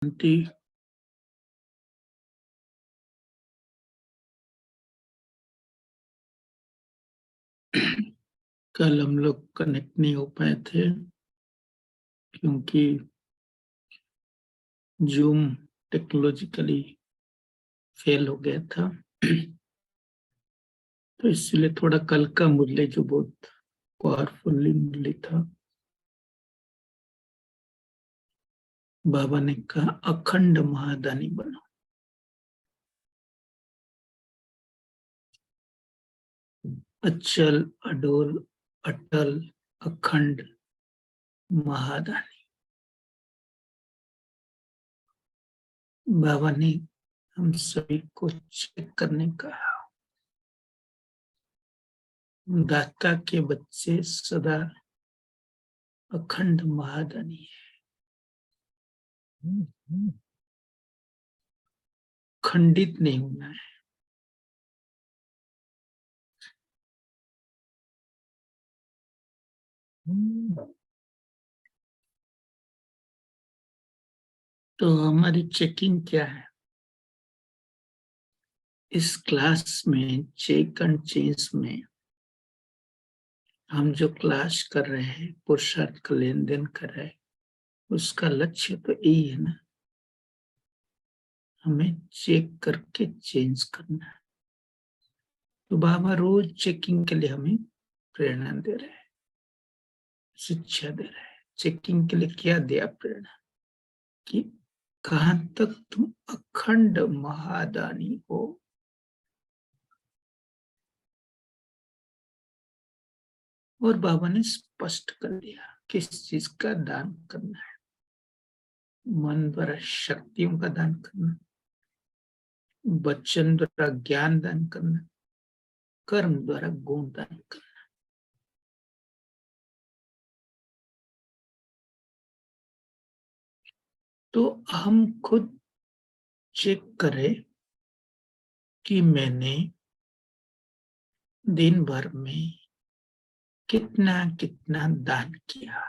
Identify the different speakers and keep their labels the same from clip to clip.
Speaker 1: शांति। कल हम लोग कनेक्ट नहीं हो पाए थे क्योंकि जूम टेक्नोलॉजिकली फेल हो गया था। तो इसलिए थोड़ा कल का मुरली जो बहुत पावरफुली मुरली था, बाबा ने कहा अखंड महादानी बनो। अचल, अडोल, अटल, अखंड महादानी। बाबा ने हम सभी को चेक करने का, दाता के बच्चे सदा अखंड महादानी है। खंडित नहीं होना है। तो हमारी चेकिंग क्या है? इस क्लास में चेक एंड चेंज में हम जो क्लास कर रहे हैं, पुरुषार्थ का लेन देन कर रहे हैं, उसका लक्ष्य तो यही है ना, हमें चेक करके चेंज करना है। तो बाबा रोज चेकिंग के लिए हमें प्रेरणा दे रहे हैं, शिक्षा दे रहे हैं। चेकिंग के लिए क्या दिया प्रेरणा? कि कहां तक तुम अखंड महादानी हो। और बाबा ने स्पष्ट कर दिया किस चीज का दान करना है। मन द्वारा शक्तियों का दान करना, वचन द्वारा ज्ञान दान करना, कर्म द्वारा गुण दान करना। तो हम खुद चेक करें कि मैंने दिन भर में कितना कितना दान किया।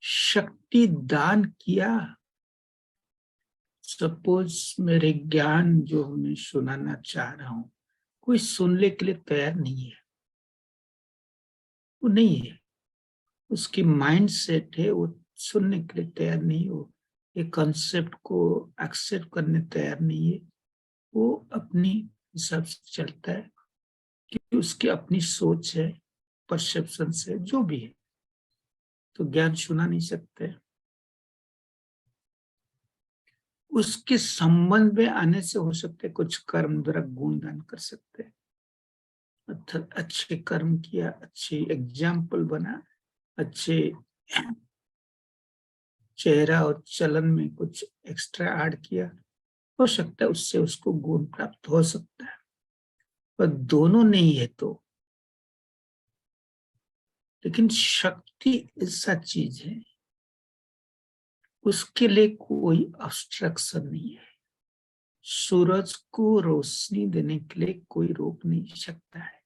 Speaker 1: शक्ति दान किया। सपोज मेरे ज्ञान जो मैं सुनाना चाह रहा हूं, कोई सुनने के लिए तैयार नहीं है, वो नहीं है, उसकी माइंड सेट है, वो सुनने के लिए तैयार नहीं हो, ये कॉन्सेप्ट को एक्सेप्ट करने तैयार नहीं है। वो अपनी हिसाब से चलता है कि उसकी अपनी सोच है, परसेप्शन से जो भी है, तो ज्ञान सुना नहीं सकते। उसके संबंध में आने से हो सकते कुछ कर्म द्वारा गुणगान कर सकते, अर्थात अच्छे कर्म किया, अच्छे एग्जाम्पल बना, अच्छे चेहरा और चलन में कुछ एक्स्ट्रा ऐड किया, हो सकता है उससे उसको गुण प्राप्त हो सकता है। पर दोनों नहीं है तो, लेकिन शक्ति ऐसा चीज है, उसके लिए कोई ऑब्स्ट्रक्शन नहीं है। सूरज को रोशनी देने के लिए कोई रोक नहीं सकता है।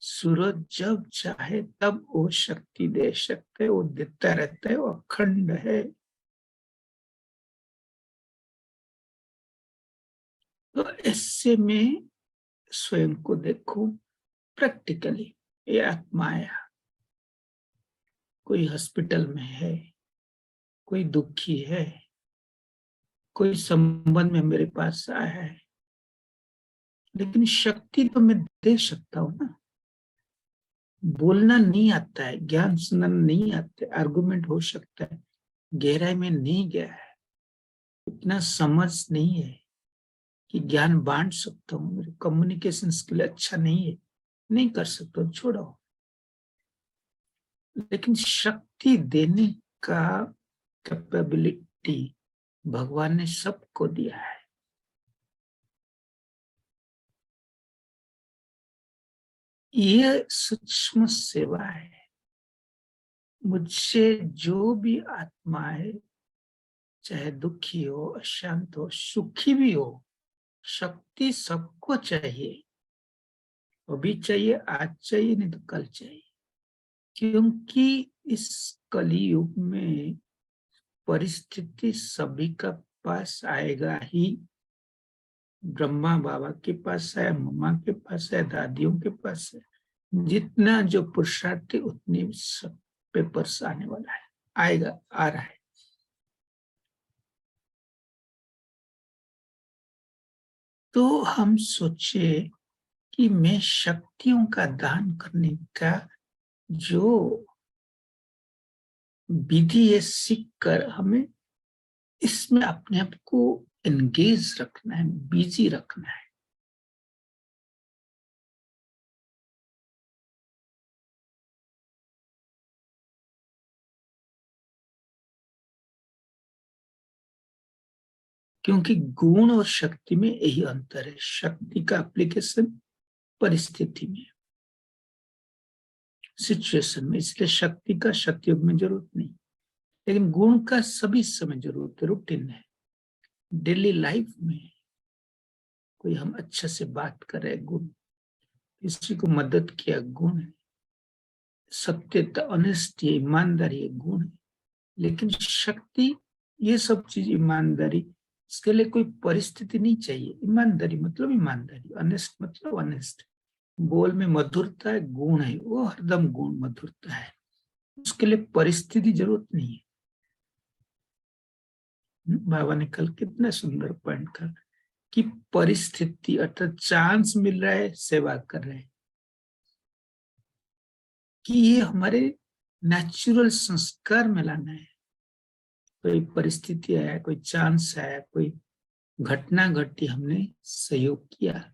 Speaker 1: सूरज जब चाहे तब वो शक्ति दे सकते, वो देता रहता है, वो अखंड है। तो ऐसे में स्वयं को देखो प्रैक्टिकली। ये आत्माया कोई हॉस्पिटल में है, कोई दुखी है, कोई संबंध में मेरे पास आया है, लेकिन शक्ति तो मैं दे सकता हूं ना। बोलना नहीं आता है, ज्ञान सुनाना नहीं आता, आर्गुमेंट हो सकता है, गहराई में नहीं गया है, इतना समझ नहीं है कि ज्ञान बांट सकता हूँ, मेरे कम्युनिकेशन स्किल अच्छा नहीं है, नहीं कर सकता, छोड़ो। लेकिन शक्ति देने का कैपेबिलिटी भगवान ने सबको दिया है। यह सूक्ष्म सेवा है। मुझसे जो भी आत्मा है, चाहे दुखी हो, अशांत हो, सुखी भी हो, शक्ति सबको चाहिए। अभी चाहिए, आज चाहिए, नहीं तो कल चाहिए। क्योंकि इस कलयुग में परिस्थिति सभी का पास आएगा ही। ब्रह्मा बाबा के पास है, मम्मा के पास है, दादियों के पास है। जितना जो पुरुषार्थी उतनी सब पेपर्स आने वाला है, आएगा, आ रहा है। तो हम सोचे कि मैं शक्तियों का दान करने का जो विधि है सीख कर हमें इसमें अपने आप को एंगेज रखना है, बिजी रखना है। क्योंकि गुण और शक्ति में यही अंतर है। शक्ति का एप्लीकेशन परिस्थिति में, सिचुएशन में, इसलिए शक्ति का सतयुग में जरूरत नहीं, लेकिन गुण का सभी समय जरूरत है। रूटीन है, डेली लाइफ में कोई हम अच्छे से बात कर रहे, गुण, किसी को मदद किया, गुण है। सत्यता, ऑनेस्टी, ईमानदारी, गुण है। लेकिन शक्ति, ये सब चीज, ईमानदारी, इसके लिए कोई परिस्थिति नहीं चाहिए। ईमानदारी मतलब ईमानदारी, ऑनेस्ट मतलब ऑनेस्ट, बोल में मधुरता है, गुण है, वो हरदम गुण मधुरता है। उसके लिए परिस्थिति जरूरत नहीं है। बाबा ने कल कितना सुंदर पॉइंट कहा कि परिस्थिति अर्थात चांस मिल रहा है, सेवा कर रहे हैं, कि ये हमारे नेचुरल संस्कार में लाना है। कोई परिस्थिति है, कोई चांस है, कोई घटना घटी, हमने सहयोग किया,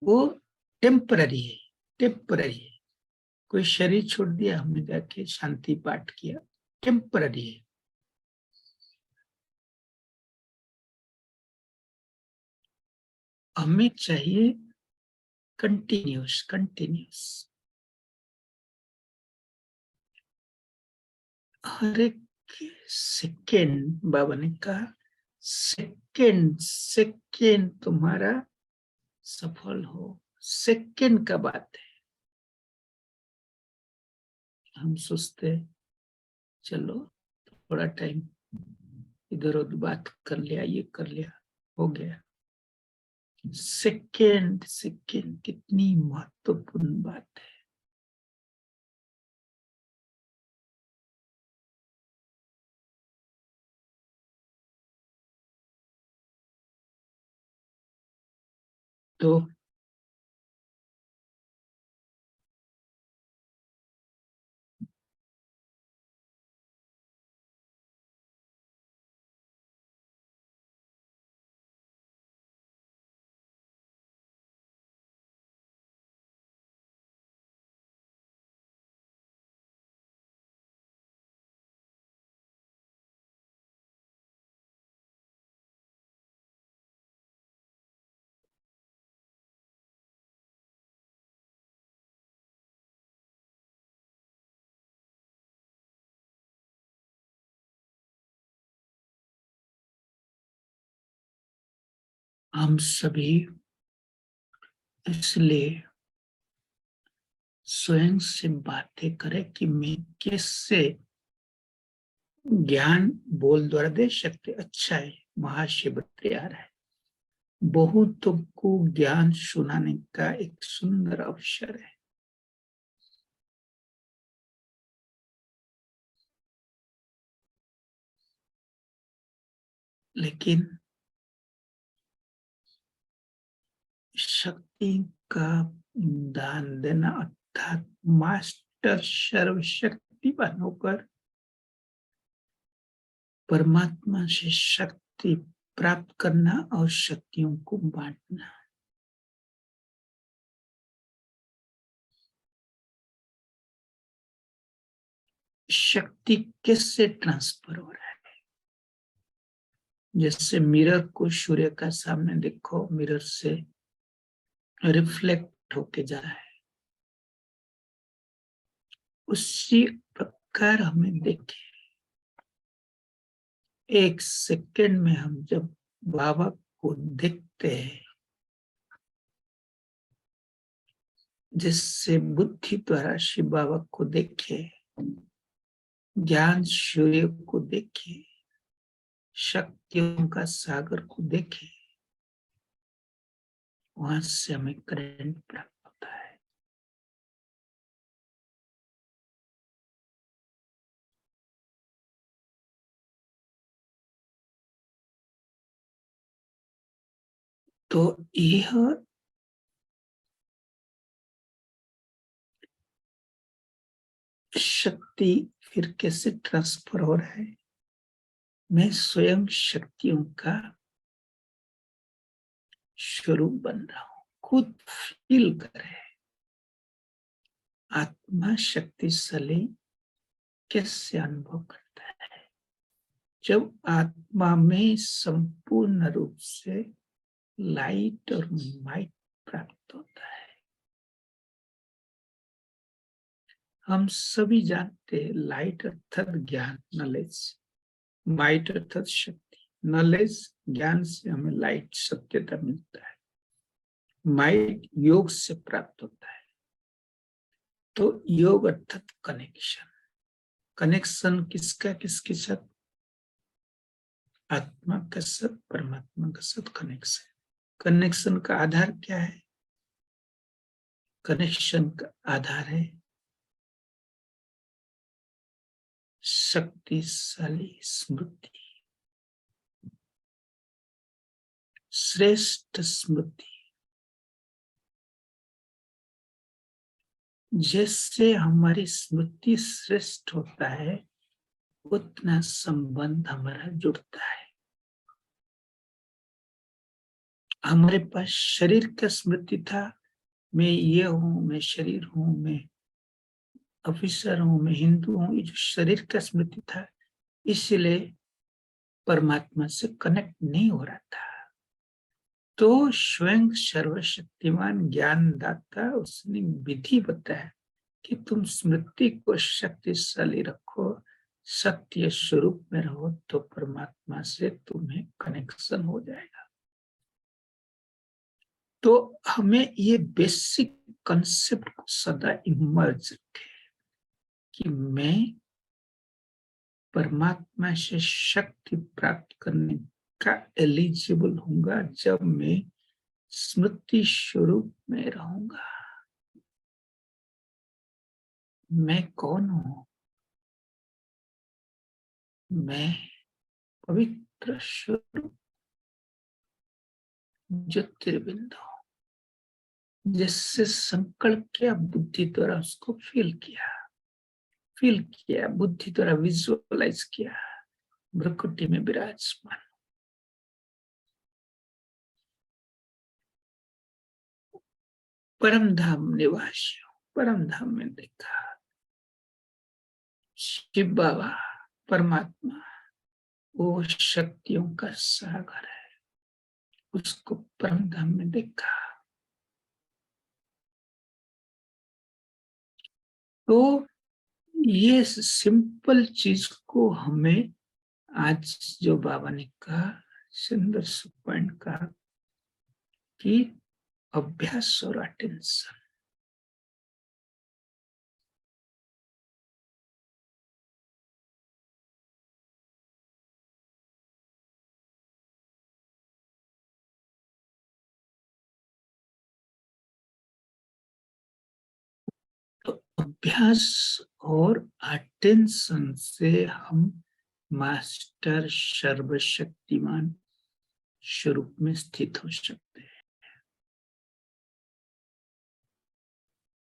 Speaker 1: वो टेम्पररी है, टेम्पररी है। कोई शरीर छोड़ दिया, हमने जाके शांति पाठ किया, टेम्पररी है। हमें चाहिए कंटिन्यूस, कंटिन्यूस। हर एक सेकेंड, बाबा ने कहा, सेकेंड सेकेंड तुम्हारा सफल हो, सेकेंड का बात है। हम सोचते चलो थोड़ा टाइम इधर उधर बात कर लिया, ये कर लिया, हो गया। सेकेंड सेकेंड कितनी महत्वपूर्ण बात है। तो हम सभी इसलिए स्वयं से बातें करें कि मैं कैसे ज्ञान बोल द्वारा दे सकते। अच्छा है, महाशिवरात्रि आ रहा है, बहुतों को ज्ञान सुनाने का एक सुंदर अवसर है। लेकिन शक्ति का दान देना अर्थात मास्टर सर्वशक्तिवान होकर परमात्मा से शक्ति प्राप्त करना और शक्तियों को बांटना। शक्ति किससे ट्रांसफर हो रहा है? जैसे मिरर को सूर्य का सामने देखो, मिरर से रिफ्लेक्ट होके जा रहा है, उसी कर हमें देखे। एक सेकंड में हम जब बाबा को देखते हैं, जिससे बुद्धि द्वारा शिव बाबा को देखे, ज्ञान सूर्य को देखे, शक्तियों का सागर को देखे, वहां से हमें करंट प्राप्त होता है। तो यह शक्ति फिर कैसे ट्रांसफर हो रहा है? मैं स्वयं शक्तियों का स्वरूप बन रहा हूं। खुद फील करे, आत्मा शक्तिशाली कैसे अनुभव करता है? जब आत्मा में संपूर्ण रूप से लाइट और माइट प्राप्त होता है। हम सभी जानते हैं लाइट अर्थात ज्ञान, नॉलेज, माइट अर्थात शक्ति। नॉलेज, ज्ञान से हमें लाइट, सत्यता मिलता है। माइट योग से प्राप्त होता है। तो योग अर्थात कनेक्शन। कनेक्शन किसका किसके साथ? आत्मा के साथ, परमात्मा के साथ कनेक्शन। कनेक्शन का आधार क्या है? कनेक्शन का आधार है शक्तिशाली स्मृति, श्रेष्ठ स्मृति। जैसे हमारी स्मृति श्रेष्ठ होता है, उतना संबंध हमारा जुड़ता है। हमारे पास शरीर का स्मृति था, मैं ये हूं, मैं शरीर हूं, मैं ऑफिसर हूं, मैं हिंदू हूं। ये जो शरीर का स्मृति था, इसलिए परमात्मा से कनेक्ट नहीं हो रहा था। तो स्वयं सर्वशक्तिमान ज्ञानदाता उसने विधि बताया कि तुम स्मृति को शक्तिशाली रखो, सत्य स्वरूप में रहो, तो परमात्मा से तुम्हें कनेक्शन हो जाएगा। तो हमें ये बेसिक कंसेप्ट को सदा इमर्ज रखे कि मैं परमात्मा से शक्ति प्राप्त करने का एलिजिबल होऊंगा जब मैं स्मृति स्वरूप में रहूंगा। मैं कौन हूं? मैं पवित्र स्वरूप ज्योतिर्बिंद हूं। जिससे संकल्प किया, बुद्धि द्वारा उसको फील किया, बुद्धि द्वारा विजुअलाइज किया, भ्रकुटी में विराजमान। परम धाम निवासी हूं। परम धाम में देखा शिव बाबा, परमात्मा, वो शक्तियों का सागर है, उसको परम धाम में देखा। तो ये सिंपल चीज को हमें आज जो बाबा ने कहा, सुंदर पॉइंट कहा कि अभ्यास और अटेंशन। तो अभ्यास और अटेंशन से हम मास्टर सर्वशक्तिमान स्वरूप में स्थित हो सकते हैं।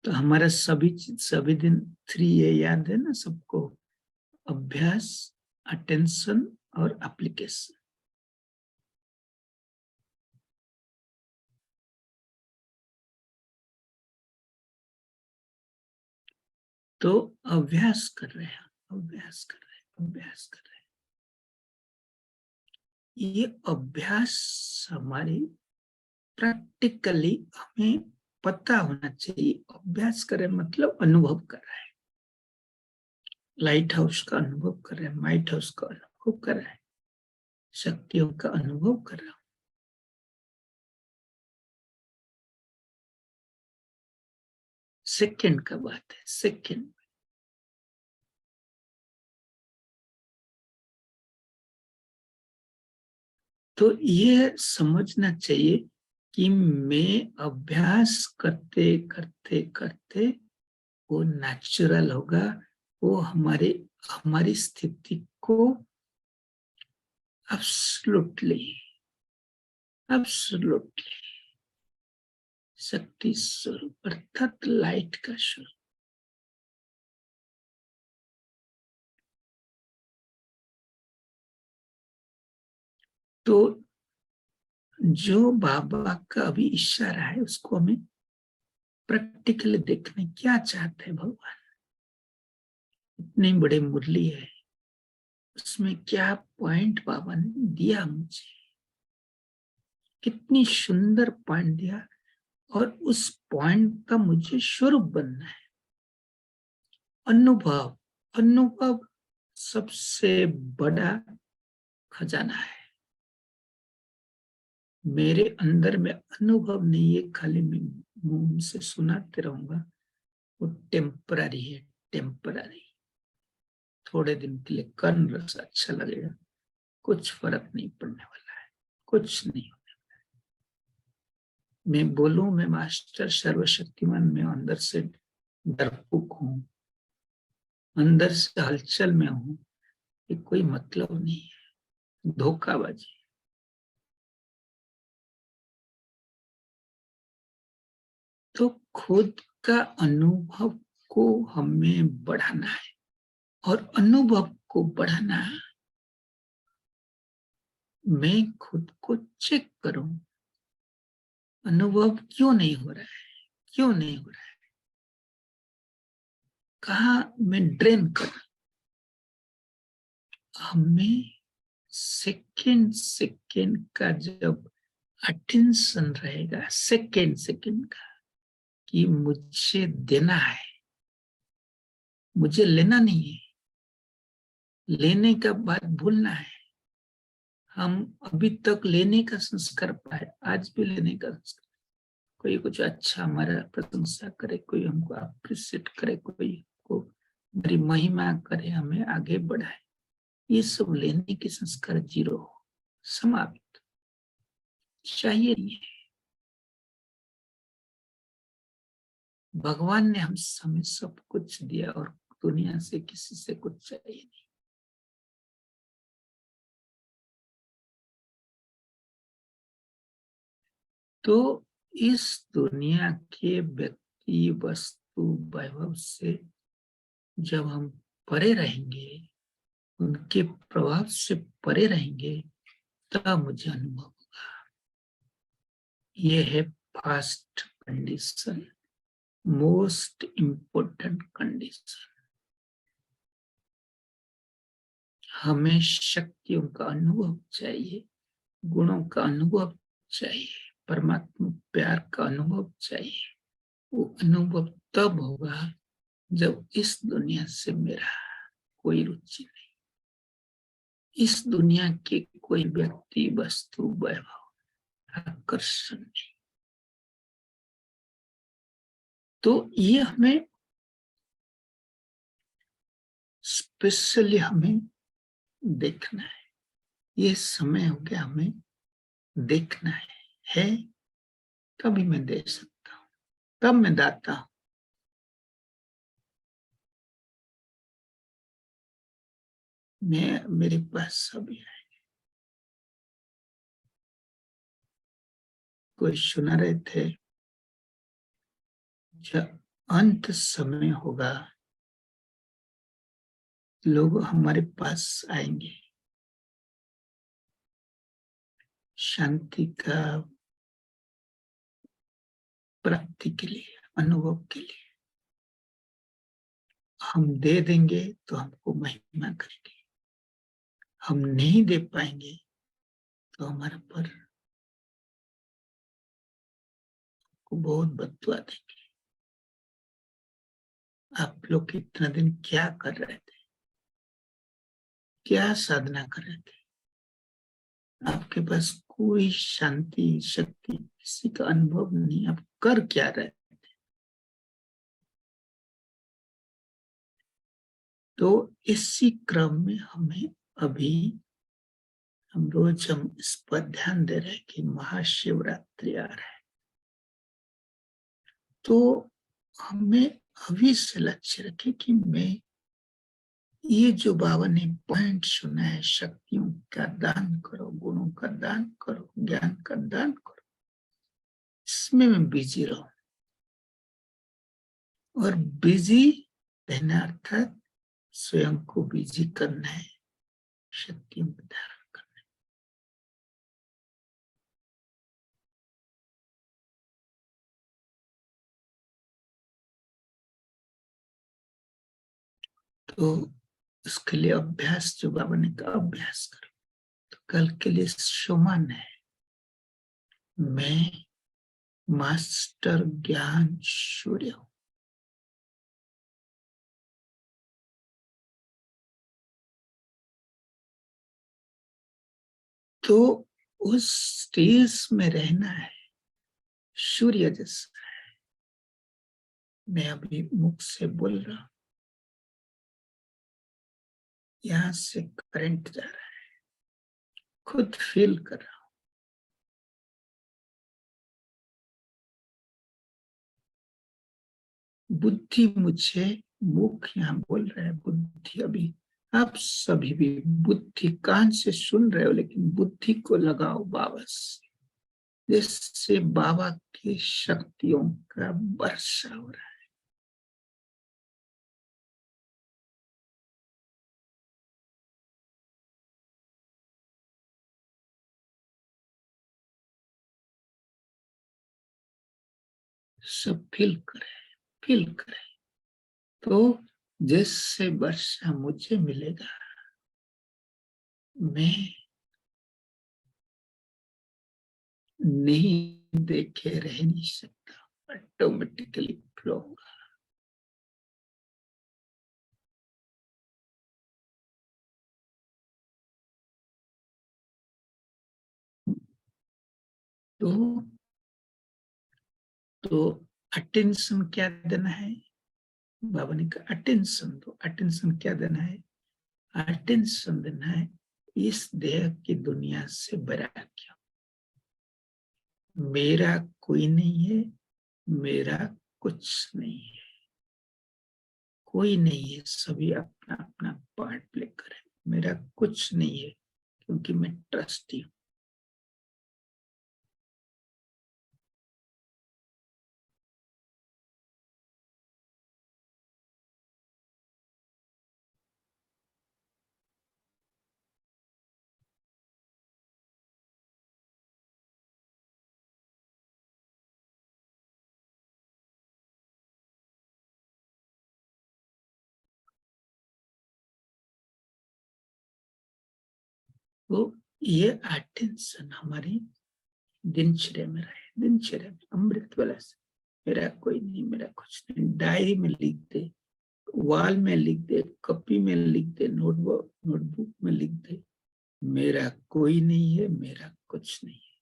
Speaker 1: तो हमारा सभी दिन 3A याद है ना सबको? अभ्यास, अटेंशन और एप्लीकेशन। तो अभ्यास कर रहे हैं, अभ्यास कर रहे हैं, अभ्यास कर रहे हैं। ये अभ्यास हमारी प्रैक्टिकली हमें पता होना चाहिए। अभ्यास करें मतलब अनुभव कर रहा है। लाइट हाउस का अनुभव कर रहे हैं, माइट हाउस का अनुभव कर रहे हैं, शक्तियों का अनुभव कर रहा हूं। सेकंड का बात है, सेकंड। तो ये समझना चाहिए कि मैं अभ्यास करते करते करते वो नेचुरल होगा, वो हमारी स्थिति को एब्सोल्युटली एब्सोल्युटली शक्ति स्वरूप अर्थात लाइट का स्वरूप। तो जो बाबा का अभी इशारा है उसको हमें प्रैक्टिकली देखने क्या चाहते हैं भगवान। इतनी बड़ी मुरली है, उसमें क्या पॉइंट बाबा ने दिया मुझे, कितनी सुंदर पॉइंट दिया, और उस पॉइंट का मुझे स्वरूप बनना है। अनुभव, अनुभव सबसे बड़ा खजाना है। मेरे अंदर में अनुभव नहीं है, खाली मैं मुंह से सुनाते रहूंगा, वो टेम्पररी है, टेम्पररी। थोड़े दिन के लिए कर्ण रस अच्छा लगेगा, कुछ फर्क नहीं पड़ने वाला है, कुछ नहीं। मैं बोलूं मैं मास्टर सर्वशक्तिमान, मैं अंदर से डरपोक हूं, अंदर से हलचल में हूं, ये कोई मतलब नहीं है, धोखाबाजी। तो खुद का अनुभव को हमें बढ़ाना है, और अनुभव को बढ़ाना है। मैं खुद को चेक करूं, अनुभव क्यों नहीं हो रहा है, क्यों नहीं हो रहा है, कहा मैं ड्रेन कर। हमें सेकेंड सेकेंड का जब अटेंशन रहेगा, सेकेंड सेकेंड का, कि मुझे देना है, मुझे लेना नहीं है, लेने का बात भूलना है। हम अभी तक लेने का संस्कार पाए, आज भी लेने का संस्कार। कोई कुछ अच्छा हमारा प्रशंसा करे, कोई हमको अप्रिशिएट करे, कोई को हमारी महिमा करे, हमें आगे बढ़ाए, ये सब लेने के संस्कार जीरो हो, समाप्त। चाहिए नहीं है। भगवान ने हम हमें सब कुछ दिया, और दुनिया से किसी से कुछ चाहिए नहीं। तो इस दुनिया के व्यक्ति, वस्तु, वैभव से जब हम परे रहेंगे, उनके प्रभाव से परे रहेंगे, तब मुझे अनुभव होगा। ये है fast condition, most important condition. हमें शक्तियों का अनुभव चाहिए, गुणों का अनुभव चाहिए, परमात्मा प्यार का अनुभव चाहिए। वो अनुभव तब होगा जब इस दुनिया से मेरा कोई रुचि नहीं, इस दुनिया के कोई व्यक्ति, वस्तु, वैभव आकर्षण नहीं। तो ये हमें स्पेशली हमें देखना है। ये समय हो गया हमें देखना है तभी मैं दे सकता हूं, तब मैं दाता हूं। मेरे पास सभी है। कोई सुना रहे थे, जब अंत समय होगा लोग हमारे पास आएंगे शांति का प्राप्ति के लिए, अनुभव के लिए। हम दे देंगे तो हमको महिमा करेंगे, हम नहीं दे पाएंगे तो हमारे पर को बहुत बदुआ देंगे। आप लोग इतना दिन क्या कर रहे थे, क्या साधना कर रहे थे? आपके पास कोई शांति शक्ति किसी का अनुभव नहीं, आप कर क्या रहे? तो इसी क्रम में हमें अभी हम रोज इस पर ध्यान दे रहे हैं कि महाशिवरात्रि आ रहा है, तो हमें अभी से लक्ष्य रखे कि मैं ये जो बाबा ने पॉइंट सुना है, शक्तियों का दान करो, गुणों का दान करो, ज्ञान का दान करो, इसमें मैं बिजी रहूं। और बिजी रहना अर्थात स्वयं को बिजी करना है, शक्तियों का धारण करना है। तो उसके लिए अभ्यास, जो बाबा ने कहा अभ्यास करो, तो कल के लिए सुमन है, मैं मास्टर ज्ञान सूर्य हूं। तो उस स्टेज में रहना है, सूर्य जैसा। मैं अभी मुख से बोल रहा हूं, यहां से करंट जा रहा है, खुद फील कर रहा हूं। बुद्धि मुझे, मुख यहां बोल रहा है, बुद्धि अभी आप सभी भी बुद्धि कान से सुन रहे हो, लेकिन बुद्धि को लगाओ बाबा से, जिससे बाबा की शक्तियों का वर्षा हो रहा है। सब फील करे। तो जिससे वर्षा मुझे मिलेगा, मैं नहीं देखे रह नहीं सकता, ऑटोमेटिकली फ्लो होगा। तो तो अटेंशन क्या देना है? बाबा ने कहा अटेंशन दो। अटेंशन क्या देना है? अटेंशन देना है इस देह की दुनिया से वैराग्य। मेरा कोई नहीं है, मेरा कुछ नहीं है, कोई नहीं है, सभी अपना अपना पार्ट प्ले करें। मेरा कुछ नहीं है, क्योंकि मैं ट्रस्टी हूं। तो ये अटेंशन हमारी दिनचर्या में रहे, दिनचर्या में अमृत वाला से, मेरा कोई नहीं, मेरा कुछ नहीं, डायरी में लिख दे, वॉल में लिख दे, कॉपी में लिख दे, नोटबुक में लिख दे, मेरा कोई नहीं है, मेरा कुछ नहीं है।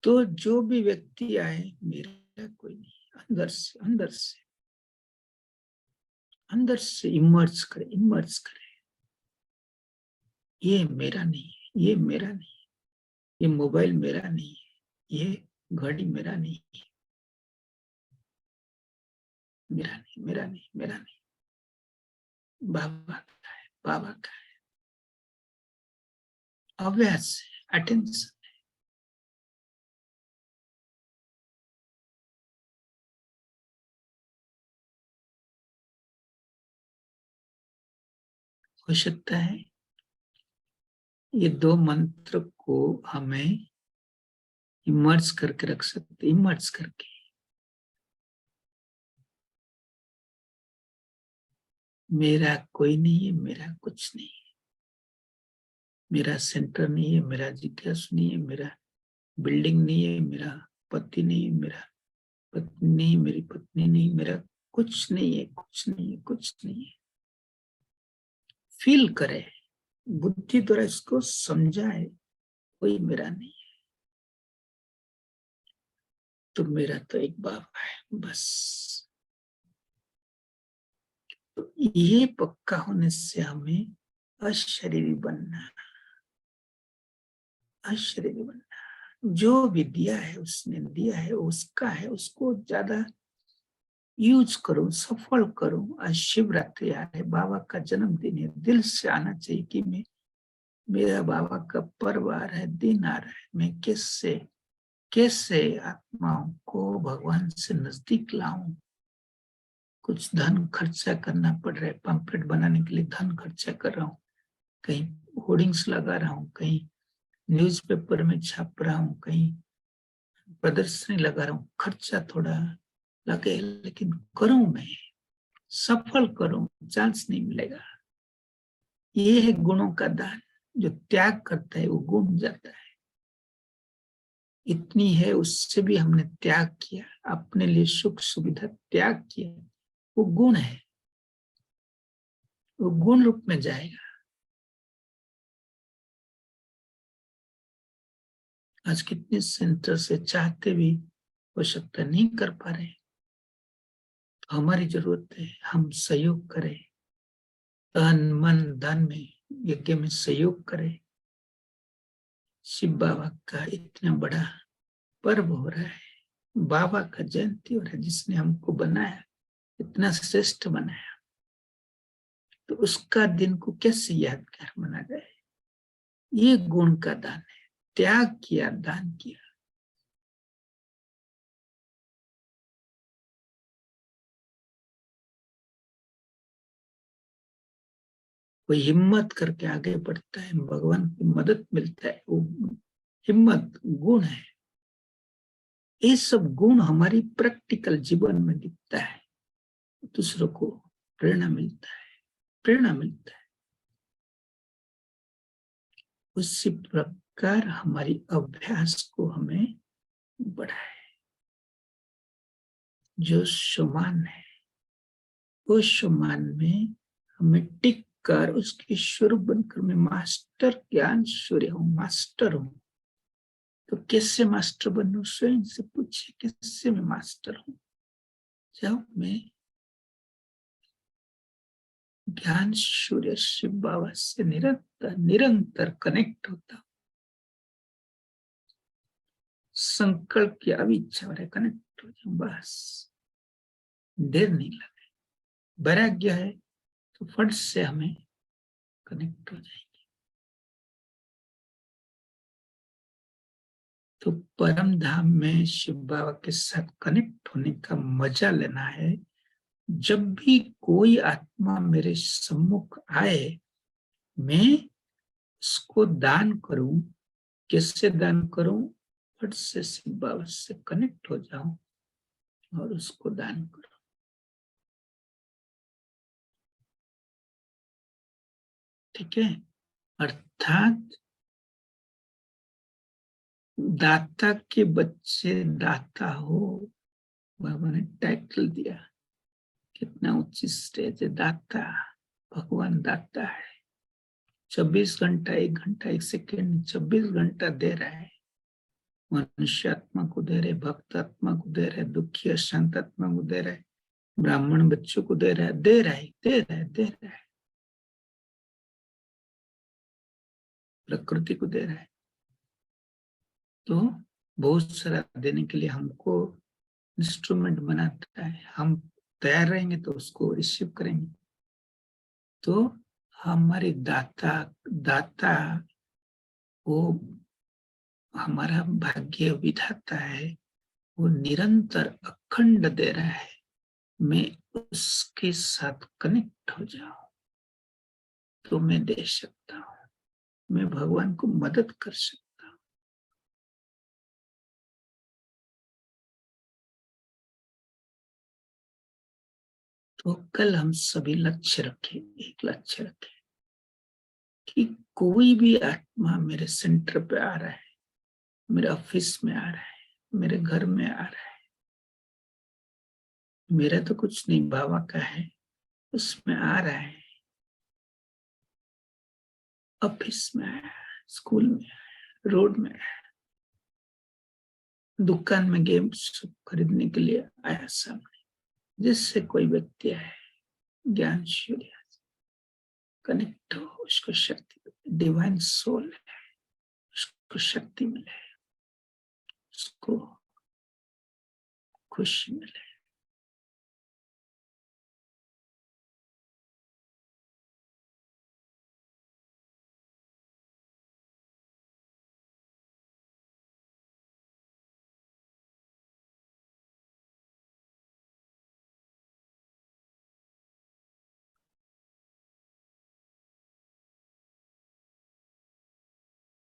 Speaker 1: तो जो भी व्यक्ति आए, मेरा कोई नहीं है, अंदर से इमर्ज करे, इमर्ज करे। ये मेरा नहीं है, ये मेरा नहीं है, ये मोबाइल मेरा नहीं है, ये घड़ी मेरा नहीं है, मेरा नहीं, मेरा नहीं, मेरा नहीं, बाबा का है, बाबा का है। अभ्यास, अटेंशन। हो सकता है ये दो मंत्र को हमें इमर्ज करके रख सकते, इमर्ज करके। मेरा कोई नहीं है, मेरा कुछ नहीं है, मेरा सेंटर नहीं है, मेरा जिज्ञासु नहीं है, मेरा बिल्डिंग नहीं है, मेरा पति नहीं है, मेरा पत्नी नहीं, मेरी पत्नी नहीं, मेरा कुछ नहीं है, कुछ नहीं है, कुछ नहीं है। फील करे, बुद्धि द्वारा इसको समझाए कोई मेरा नहीं है, तो मेरा तो एक बाबा है बस। तो ये पक्का होने से हमें अशरीरी बनना, अशरीरी बनना। जो भी दिया है उसने दिया है, उसका है, उसको ज्यादा यूज करो, सफल करो। आज शिवरात्रि आ रहे, बाबा का जन्मदिन है, दिल से आना चाहिए कि मैं, मेरा बाबा का पर्व आ रहा है, दिन आ रहा है, मैं कैसे कैसे आत्माओं को भगवान से नजदीक लाऊं। कुछ धन खर्चा करना पड़ रहा है, पंपलेट बनाने के लिए धन खर्चा कर रहा हूँ, कहीं होर्डिंग्स लगा रहा हूँ, कहीं न्यूज़पेपर में छाप रहा हूँ, कहीं प्रदर्शनी लगा रहा हूँ, खर्चा थोड़ा लगे, लेकिन करूं मैं, सफल करूं, चांस नहीं मिलेगा। ये है गुणों का दान। जो त्याग करता है वो गुण जाता है। इतनी है, उससे भी हमने त्याग किया, अपने लिए सुख सुविधा त्याग किया, वो गुण है, वो गुण रूप में जाएगा। आज कितने सेंटर से चाहते भी हो सकता नहीं कर पा रहे, तो हमारी जरूरत है हम सहयोग करें, तन मन धन में यज्ञ में सहयोग करें। शिव बाबा का इतना बड़ा पर्व हो रहा है, बाबा का जयंती हो रहा है, जिसने हमको बनाया, इतना श्रेष्ठ बनाया, तो उसका दिन को कैसे यादगार मना जाए। ये गुण का दान है, त्याग किया, दान किया। कोई हिम्मत करके आगे बढ़ता है, भगवान की मदद मिलता है, वो हिम्मत गुण है। ये सब गुण हमारी प्रैक्टिकल जीवन में दिखता है, दूसरों को प्रेरणा मिलता है, प्रेरणा मिलता है। उसी प्रकार हमारी अभ्यास को हमें बढ़ाए। जो समान है उस समान में हमें टिक कर उसके स्वरूप बनकर मैं मास्टर ज्ञान सूर्य हूं, मास्टर हूं। तो कैसे मास्टर बनूं, स्वयं से पूछे कैसे मैं मास्टर हूं। जब मैं ज्ञान सूर्य शिव बाबा से निरंतर निरंतर कनेक्ट होता हूं, संकल्प की अविच्छा हो रहा है, कनेक्ट हो जाऊं बस, देर नहीं लगे। वैराग्य है तो फट से हमें कनेक्ट हो जाएंगे। तो परम धाम में शिव बाबा के साथ कनेक्ट होने का मजा लेना है। जब भी कोई आत्मा मेरे सम्मुख आए, मैं उसको दान करूं। कैसे दान करूं? फट से शिव बाबा से कनेक्ट हो जाऊं और उसको दान करूं। ठीक है। अर्थात दाता के बच्चे दाता हो, बाबा ने टाइटल दिया। कितना उच्च स्टेज है, दाता, भगवान दाता है। 24 घंटा, 1 घंटा, 1 सेकेंड, 24 घंटा दे रहा है। मनुष्य आत्मा को दे रहे, भक्त आत्मा को दे रहे, दुखी अशांत आत्मा को दे रहे, ब्राह्मण बच्चों को दे रहा है, दे रहा है, दे रहा है, दे रहा है, प्रकृति को दे रहा है। तो बहुत सारा देने के लिए हमको इंस्ट्रूमेंट बनाता है। हम तैयार रहेंगे तो उसको रिसीव करेंगे। तो हमारे दाता दाता वो हमारा भाग्य विधाता है, वो निरंतर अखंड दे रहा है। मैं उसके साथ कनेक्ट हो जाऊं तो मैं दे सकता हूं, मैं भगवान को मदद कर सकता हूं। तो कल हम सभी लक्ष्य रखें, एक लक्ष्य रखें कि कोई भी आत्मा मेरे सेंटर पे आ रहा है, मेरे ऑफिस में आ रहा है, मेरे घर में आ रहा है, मेरा तो कुछ नहीं, बाबा का है, उसमें आ रहा है, ऑफिस में है, स्कूल में है, रोड में है, दुकान में गेम्स खरीदने के लिए आया सामने, जिससे कोई व्यक्ति है ज्ञान सूर्य कनेक्ट हो, उसको शक्ति, डिवाइन सोल है, उसको शक्ति मिले, उसको खुशी मिले।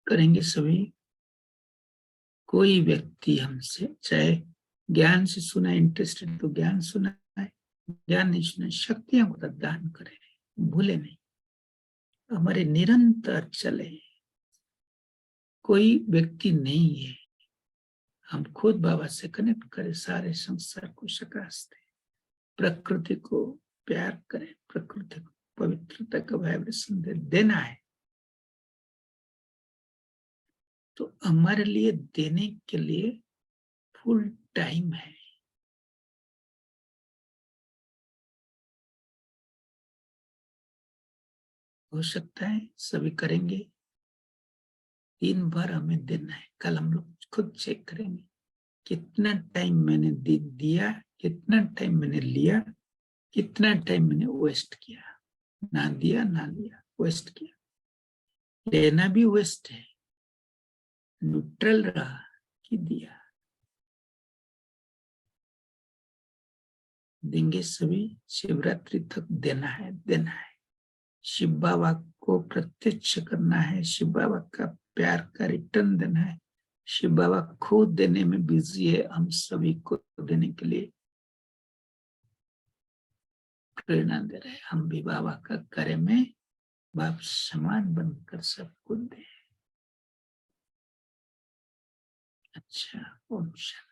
Speaker 1: करेंगे सभी। कोई व्यक्ति हमसे चाहे ज्ञान से सुना, इंटरेस्टेड तो ज्ञान सुना है, ज्ञान नहीं सुना, शक्तियां को दान करें, भूले नहीं, हमारे निरंतर चले। कोई व्यक्ति नहीं है, हम खुद बाबा से कनेक्ट करें, सारे संसार को सकाश दें, प्रकृति को प्यार करें, प्रकृति को पवित्रता का वाइब्रेशन देना है। तो हमारे लिए देने के लिए फुल टाइम है। हो सकता है सभी करेंगे, 3 बार हमें देना है। कल हम लोग खुद चेक करेंगे कितना टाइम मैंने दिया, कितना टाइम मैंने लिया, कितना टाइम मैंने वेस्ट किया, ना दिया ना लिया, वेस्ट किया। लेना भी वेस्ट है, न्यूट्रल रहा कि दिया। देंगे सभी, शिवरात्रि तक देना है, देना है। शिव बाबा को प्रत्यक्ष करना है, शिव बाबा का प्यार का रिटर्न देना है। शिव बाबा खुद देने में बिजी है, हम सभी को देने के लिए प्रेरणा दे रहे हैं। हम भी बाबा का कार्य में बाप समान बनकर सबको दें। अच्छा, ओम शांति।